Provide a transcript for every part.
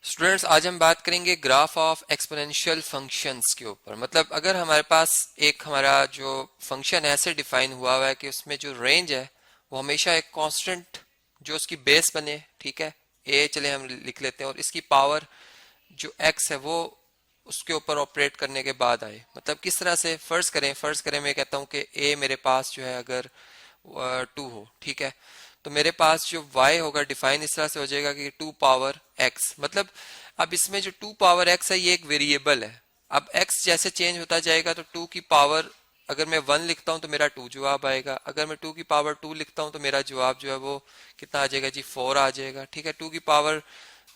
Students, आज हम बात करेंगे ग्राफ ऑफ एक्सपोनेंशियल फंक्शंस के ऊपर। मतलब अगर हमारे पास एक हमारा जो फंक्शन ऐसे डिफाइन हुआ है कि उसमें जो रेंज है वो हमेशा एक कांस्टेंट जो उसकी बेस बने, ठीक है, ए चले हम लिख लेते हैं, और इसकी पावर जो एक्स है वो उसके ऊपर ऑपरेट करने के बाद आए। मतलब किस तरह से, फर्ज करें मैं कहता हूं कि ए मेरे पास जो है अगर 2 हो, ठीक है, तो मेरे पास जो y होगा डिफाइन इस तरह से हो जाएगा कि 2 पावर x। मतलब अब इसमें जो 2 पावर x है ये एक वेरिएबल है। अब x जैसे चेंज होता जाएगा तो 2 की पावर, अगर मैं 1 लिखता हूं तो मेरा 2 जवाब आएगा, अगर मैं 2 की पावर 2 लिखता हूं तो मेरा जवाब जो है वो कितना आ जाएगा जी, 4 आ जाएगा, ठीक है। 2 की पावर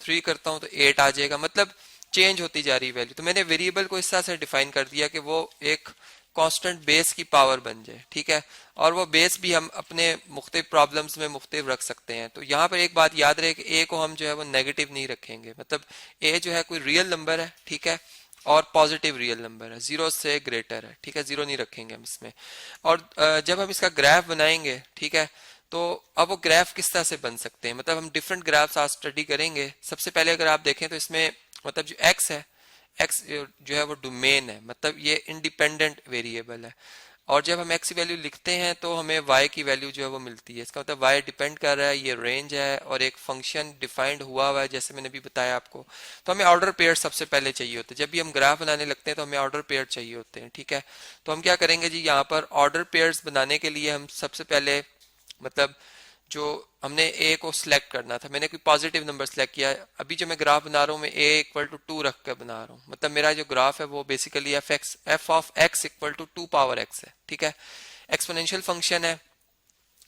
3 करता हूं तो 8 आ जाएगा। मतलब चेंज होती जा रही वैल्यू। तो मैंने वेरिएबल को इस तरह से डिफाइन कर दिया कि वो एक कांस्टेंट बेस की पावर बन जाए, ठीक है। और वो बेस भी हम अपने मुख्तलिफ प्रॉब्लम्स में मुख्तलिफ रख सकते हैं। तो यहाँ पर एक बात याद रहे कि ए को हम जो है वो नेगेटिव नहीं रखेंगे। मतलब ए जो है कोई रियल नंबर है, ठीक है, और पॉजिटिव रियल नंबर है, जीरो से ग्रेटर है, ठीक है, जीरो नहीं रखेंगे हम इसमें। और जब हम इसका ग्राफ बनाएंगे, ठीक है, तो अब वो ग्राफ किस तरह से बन सकते हैं, मतलब हम डिफरेंट ग्राफ्स आज स्टडी करेंगे। सबसे पहले अगर आप देखें तो इसमें मतलब जो एक्स है, एक्स जो है वो डोमेन है, मतलब ये इंडिपेंडेंट वेरिएबल है। और जब हम एक्स की वैल्यू लिखते हैं तो हमें वाई की वैल्यू जो है वो मिलती है। इसका मतलब वाई डिपेंड कर रहा है, ये रेंज है और एक फंक्शन डिफाइंड हुआ है जैसे मैंने भी बताया आपको। तो हमें ऑर्डर पेयर सबसे पहले चाहिए होते हैं। जब भी हम ग्राफ बनाने लगते हैं तो हमें ऑर्डर पेयर चाहिए होते हैं, ठीक है। तो हम क्या करेंगे जी, यहाँ पर ऑर्डर पेयर्स बनाने के लिए हम सबसे पहले मतलब जो हमने ए को सिलेक्ट करना था, मैंने कोई पॉजिटिव नंबर सिलेक्ट किया। अभी जो मैं ग्राफ बना रहा हूँ मैं ए इक्वल टू 2 रख कर बना रहा हूँ। मतलब मेरा जो ग्राफ है वो basically f of x equal to 2 power x है, ठीक है, एक्सपोनेंशियल फंक्शन है।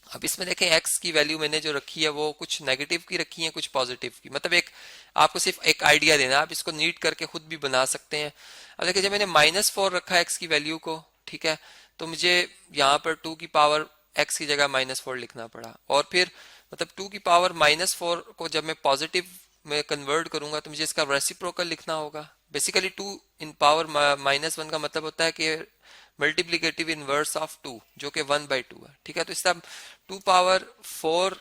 अब इसमें देखें एक्स की वैल्यू मैंने जो रखी है वो कुछ नेगेटिव की रखी है, कुछ पॉजिटिव की। मतलब एक आपको सिर्फ एक आइडिया देना, आप इसको नीट करके खुद भी बना सकते हैं। अब देखिए जब मैंने -4 रखा है एक्स की वैल्यू को, ठीक है, तो मुझे यहाँ पर 2 की पावर एक्स की जगह -4 लिखना पड़ा। और फिर मतलब 2 की पावर -4 को जब मैं पॉजिटिव में कन्वर्ट करूंगा तो मुझे इसका रेसिप्रोकल लिखना होगा। बेसिकली 2 इन पावर -1 का मतलब होता है कि मल्टीप्लीकेटिव इनवर्स ऑफ 2 जो कि 1/2 है, ठीक है। तो इसका 2 पावर 4,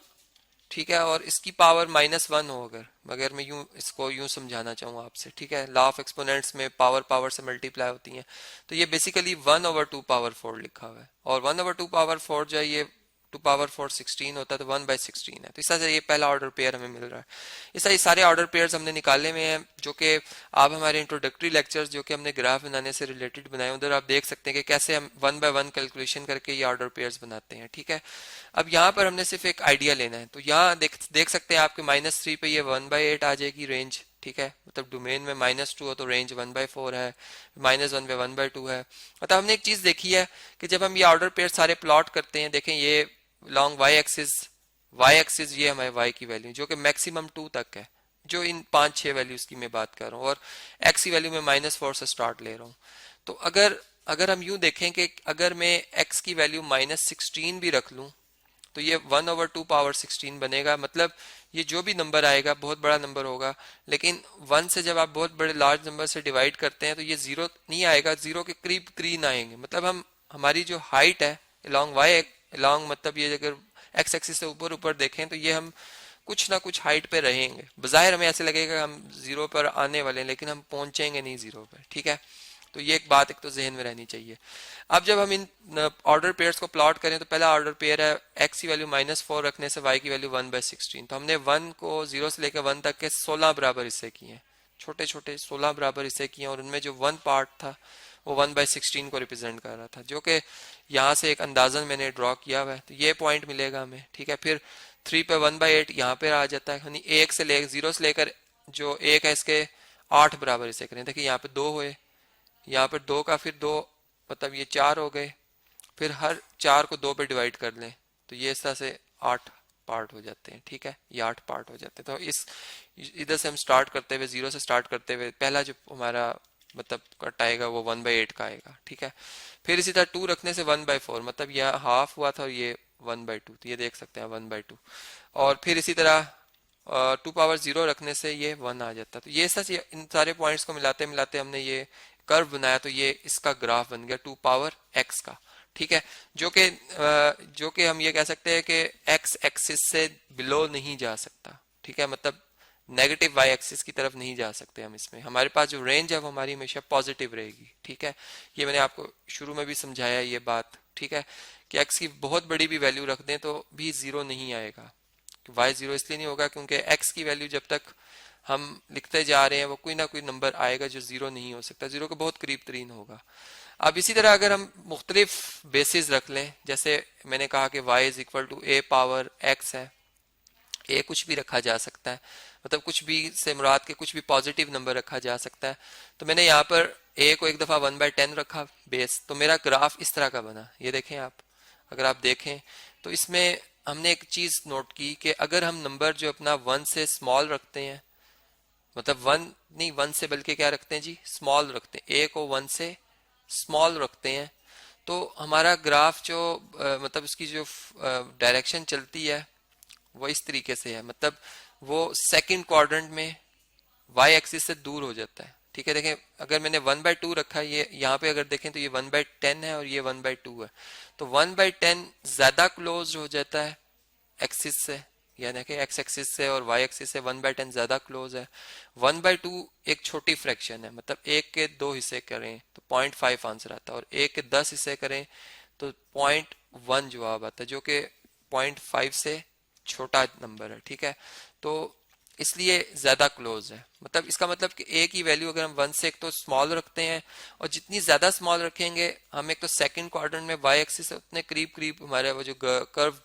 ठीक है, और इसकी पावर -1 हो, अगर मैं यूं इसको यूं समझाना चाहूँ आपसे, ठीक है, लॉ ऑफ एक्सपोनेंट्स में पावर पावर से मल्टीप्लाई होती हैं। तो ये बेसिकली 1/2 पावर 4 लिखा हुआ है, और 1/2 पावर 4 जो है ये 2 पावर 4 16 होता है, तो 1/16 है। तो इस तरह से ये पहला ऑर्डर पेयर हमें मिल रहा है। इस तरह ये सारे ऑर्डर पेयर्स हमने निकाले हुए हैं, जो कि आप हमारे इंट्रोडक्टरी लेक्चर्स जो कि हमने ग्राफ बनाने से रिलेटेड बनाए, उधर आप देख सकते हैं कि कैसे हम 1 बाय 1 कैलकुलेशन करके ये ऑर्डर पेयर्स बनाते हैं, ठीक है। अब यहाँ पर हमने सिर्फ एक आइडिया लेना है। तो यहाँ देख सकते हैं आपके -3 पे ये 1/8 आ जाएगी रेंज, ठीक है। मतलब डोमेन में -2 हो तो रेंज 1/4 है, -1 पे 1/2 है। मतलब हमने एक चीज देखी है कि जब हम ये ऑर्डर पेयर सारे प्लॉट करते हैं, देखें ये लॉन्ग वाई एक्सिस ये हमारे वाई की वैल्यू जो कि मैक्सिमम 2 तक है, जो इन 5-6 वैल्यूज की मैं बात कर रहा हूँ, और एक्स की वैल्यू में -4 से स्टार्ट ले रहा हूँ। तो अगर अगर हम यूं देखें कि अगर मैं एक्स की वैल्यू -16 भी रख लूं तो ये 1/2 पावर 16 बनेगा। मतलब ये जो भी नंबर आएगा बहुत बड़ा नंबर होगा, लेकिन 1 से जब आप बहुत बड़े लार्ज नंबर से डिवाइड करते हैं तो ये जीरो नहीं आएगा, जीरो के करीब करीब आएंगे। मतलब हम हमारी जो हाइट है अलॉन्ग वाई अलॉन्ग, मतलब ये अगर एक्स एक्सिस से ऊपर ऊपर देखें तो ये हम कुछ ना कुछ हाइट पे रहेंगे। बजाय हमें ऐसे लगेगा हम जीरो पर आने वाले हैं, लेकिन हम पहुंचेंगे नहीं जीरो पर, ठीक है। तो ये एक बात एक तो जहन में रहनी चाहिए। अब जब हम इन ऑर्डर पेयर्स को प्लॉट करें तो पहला ऑर्डर पेयर है एक्स की वैल्यू -4 रखने से वाई की वैल्यू 1/16। तो हमने 1 को 0 से लेकर 1 तक के 16 बराबर हिस्से किए हैं, छोटे छोटे 16 बराबर हिस्से किए हैं, और उनमें जो 1 पार्ट था वो 1/16 को रिप्रेजेंट कर रहा था, जो कि यहाँ से एक अंदाजन मैंने ड्रॉ किया हुआ है। तो ये पॉइंट मिलेगा हमें, ठीक है। फिर 3 पे 1/8 यहाँ पे आ जाता है, यानी 1 से लेकर 0 से लेकर जो 1 है इसके 8 बराबर हिस्से करें। देखिए यहाँ पे 2 हुए, यहाँ पर 2 का फिर 2, मतलब ये 4 हो गए। फिर हर 4 को 2 पे डिवाइड कर लें तो ये इस तरह से 8 पार्ट हो जाते हैं, ठीक है, ये 8 पार्ट हो जाते हैं। तो इस इधर से हम स्टार्ट करते हुए, 0 से स्टार्ट करते हुए पहला जो हमारा मतलब कट आएगा वो 1/8 का आएगा, ठीक है। फिर इसी तरह 2 रखने से 1/4, मतलब यह हाफ हुआ था और ये 1/2, तो ये देख सकते हैं 1/2। और फिर इसी तरह 2 पावर 0 रखने से ये 1 आ जाता है। तो ये सच, इन सारे पॉइंट्स को मिलाते मिलाते हमने ये कर्व बनाया, तो ये इसका ग्राफ बन गया 2 पावर x का, ठीक है। जो कि हम ये कह सकते हैं कि x एक्सिस से बिलो नहीं जा सकता, ठीक है। मतलब नेगेटिव वाई एक्सिस की तरफ नहीं जा सकते हम। इसमें हमारे पास जो रेंज है वो हमारी हमेशा पॉजिटिव रहेगी, ठीक है। ये मैंने आपको शुरू में भी समझाया ये बात, ठीक है, कि एक्स की बहुत बड़ी भी वैल्यू रख दें तो भी जीरो नहीं आएगा। वाई जीरो इसलिए नहीं होगा क्योंकि एक्स की वैल्यू जब तक हम लिखते जा रहे हैं वो कोई ना कोई नंबर आएगा जो जीरो नहीं हो सकता, जीरो के बहुत करीब तरीन होगा। अब इसी तरह अगर हम मुख्तलिफ बेसिस रख लें, जैसे मैंने कहा कि y is equal to a power x है, ए कुछ भी रखा जा सकता है, मतलब कुछ भी से मुराद के कुछ भी पॉजिटिव नंबर रखा जा सकता है। तो मैंने यहाँ पर ए को एक दफा 1/10 रखा बेस, तो मेरा ग्राफ इस तरह का बना। ये देखें आप, अगर आप देखें तो इसमें हमने एक चीज नोट की कि अगर हम नंबर जो अपना 1 से स्मॉल रखते हैं, मतलब 1 नहीं 1 से बल्कि क्या रखते हैं जी, स्मॉल रखते हैं, ए को 1 से स्मॉल रखते हैं, तो हमारा ग्राफ जो मतलब उसकी जो डायरेक्शन चलती है वो इस तरीके से है, मतलब वो सेकंड क्वाड्रेंट में वाई एक्सिस से दूर हो जाता है, ठीक है। देखें अगर मैंने 1/2 रखा है, ये यहाँ पे अगर देखें तो ये 1/10 है और ये 1/2 है, तो 1/10 ज्यादा क्लोज हो जाता है एक्सिस से, यानी कि एक्स एक्सिस से और वाई एक्सिस से 1/10 ज्यादा क्लोज है। 1/2 एक छोटी फ्रैक्शन है, मतलब एक के 2 हिस्से करें तो 0.5 आंसर आता है, और एक के 10 हिस्से करें तो 0.1 जवाब आता है, जो कि 0.5 से छोटा नंबर है, ठीक है। तो इसलिए ज्यादा क्लोज है, मतलब इसका मतलब कि ए की वैल्यू अगर हम 1 से एक तो स्मॉल रखते हैं, और जितनी ज्यादा स्मॉल रखेंगे हम एक तो सेकंड क्वाड्रेंट में वाई एक्सिस से उतने करीब करीब हमारे वो जो कर्व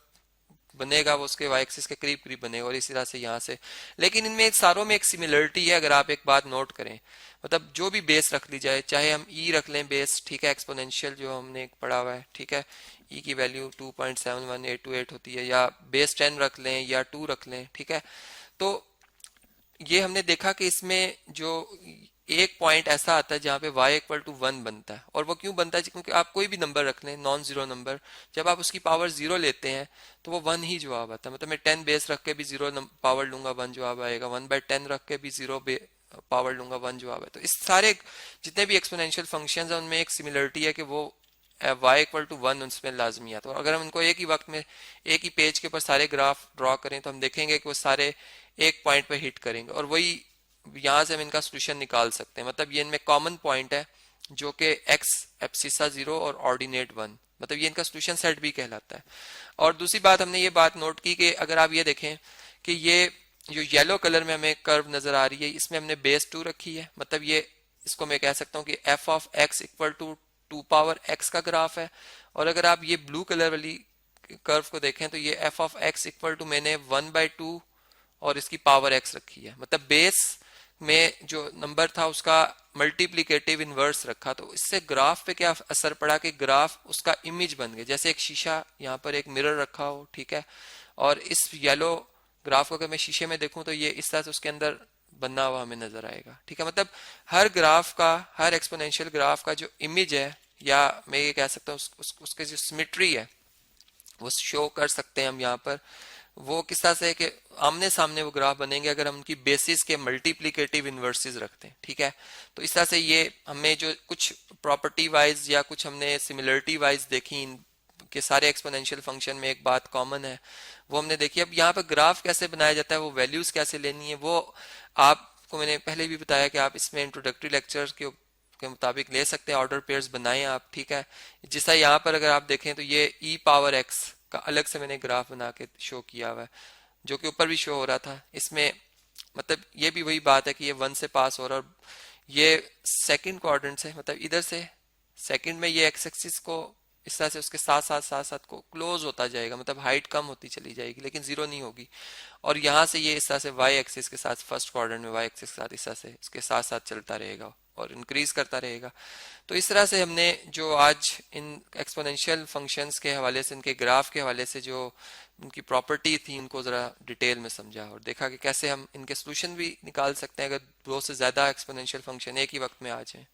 बनेगा वो उसके वाई एक्सिस के करीब करीब बनेगा, और इसी तरह से यहाँ से। लेकिन इनमें सारों में एक सिमिलरिटी है, अगर आप एक बात नोट करें, मतलब जो भी बेस रख ली जाए, चाहे हम ई रख लें बेस, ठीक है, एक्सपोनेंशियल जो हमने पढ़ा हुआ है, ठीक है, ई की वैल्यू 2.71828 होती है, या बेस 10 रख लें या 2 रख लें, ठीक है। तो ये हमने देखा कि इसमें जो एक पॉइंट ऐसा आता है जहां पे y इक्वल टू 1 बनता है, और वो क्यों बनता है, क्योंकि आप कोई भी नंबर रख लें, नॉन जीरो नंबर, जब आप उसकी पावर जीरो लेते हैं तो वो 1 ही जवाब आता है। मतलब मैं 10 बेस रख के भी जीरो पावर लूंगा 1 जवाब आएगा, 1/10 रख के भी जीरो पावर लूंगा 1 जवाब है। तो इस सारे जितने भी एक्सपोनेंशियल फंक्शन है उनमें एक सिमिलरिटी है कि वो y इक्वल टू 1 उसमें लाजमी आता है। और अगर हम इनको एक ही वक्त में एक ही पेज के ऊपर सारे ग्राफ ड्रॉ करें तो हम देखेंगे कि वो सारे एक पॉइंट पे हिट करेंगे, और वही यहाँ से हम इनका सोल्यूशन निकाल सकते हैं। मतलब ये इनमें कॉमन पॉइंट है जो कि एक्स एब्सिसा 0 और ऑर्डिनेट 1, मतलब ये इनका सोल्यूशन सेट भी कहलाता है। और दूसरी बात हमने ये बात नोट की कि अगर आप ये देखें कि ये जो येलो कलर में हमें कर्व नजर आ रही है, इसमें हमने बेस 2 रखी है, मतलब ये इसको मैं कह सकता हूँ कि f of x equal to 2 power x का ग्राफ है। और अगर आप ये ब्लू कलर वाली कर्व को देखें तो ये f of x equal to मैंने 1/2 और इसकी पावर एक्स रखी है, मतलब बेस में जो नंबर था उसका मल्टीप्लीकेटिव इनवर्स रखा। तो इससे ग्राफ पे क्या असर पड़ा कि ग्राफ उसका इमेज बन गया, जैसे एक शीशा यहाँ पर एक मिरर रखा हो, ठीक है, और इस येलो ग्राफ को अगर मैं शीशे में देखूं तो ये इस तरह से उसके अंदर बनना हुआ हमें नजर आएगा, ठीक है। मतलब हर ग्राफ का, हर एक्सपोनेंशियल ग्राफ का जो इमेज है, या मैं ये कह सकता हूँ उसके जो सिमेट्री है वो शो कर सकते हैं हम यहाँ पर। वो किस तरह से है कि आमने सामने वो ग्राफ बनेंगे अगर हम उनकी बेसिस के मल्टीप्लिकेटिव इनवर्सेस रखते हैं, ठीक है। तो इस तरह से ये हमें जो कुछ प्रॉपर्टी वाइज या कुछ हमने सिमिलरिटी वाइज देखी कि सारे एक्सपोनेंशियल फंक्शन में एक बात कॉमन है, वो हमने देखी। अब यहाँ पर ग्राफ कैसे बनाया जाता है, वो वैल्यूज कैसे लेनी है, वो आपको मैंने पहले भी बताया कि आप इसमें इंट्रोडक्टरी लेक्चर के मुताबिक ले सकते हैं, ऑर्डर पेयर्स बनाएं आप, ठीक है। जैसा यहाँ पर अगर आप देखें तो ये ई पावर एक्स का अलग से मैंने ग्राफ बना के शो किया हुआ है, जो कि ऊपर भी शो हो रहा था। इसमें मतलब ये भी वही बात है कि ये 1 से पास हो रहा है, और ये सेकंड क्वाड्रेंट से, मतलब इधर से सेकंड में ये एक्स एक्सिस को इस तरह से उसके साथ साथ को क्लोज होता जाएगा, मतलब हाइट कम होती चली जाएगी लेकिन जीरो नहीं होगी। और यहाँ से ये इस तरह से वाई एक्सिस के साथ, फर्स्ट क्वाड्रेंट में वाई एक्सिस के साथ इस तरह से इसके साथ साथ चलता रहेगा और इंक्रीज करता रहेगा। तो इस तरह से हमने जो आज इन एक्सपोनेंशियल फंक्शंस के हवाले से, इनके ग्राफ के हवाले से जो उनकी प्रॉपर्टी थी, उनको जरा डिटेल में समझा और देखा कि कैसे हम इनके सोल्यूशन भी निकाल सकते हैं अगर दो से ज्यादा एक्सपोनेंशियल फंक्शन एक ही वक्त में आ जाए।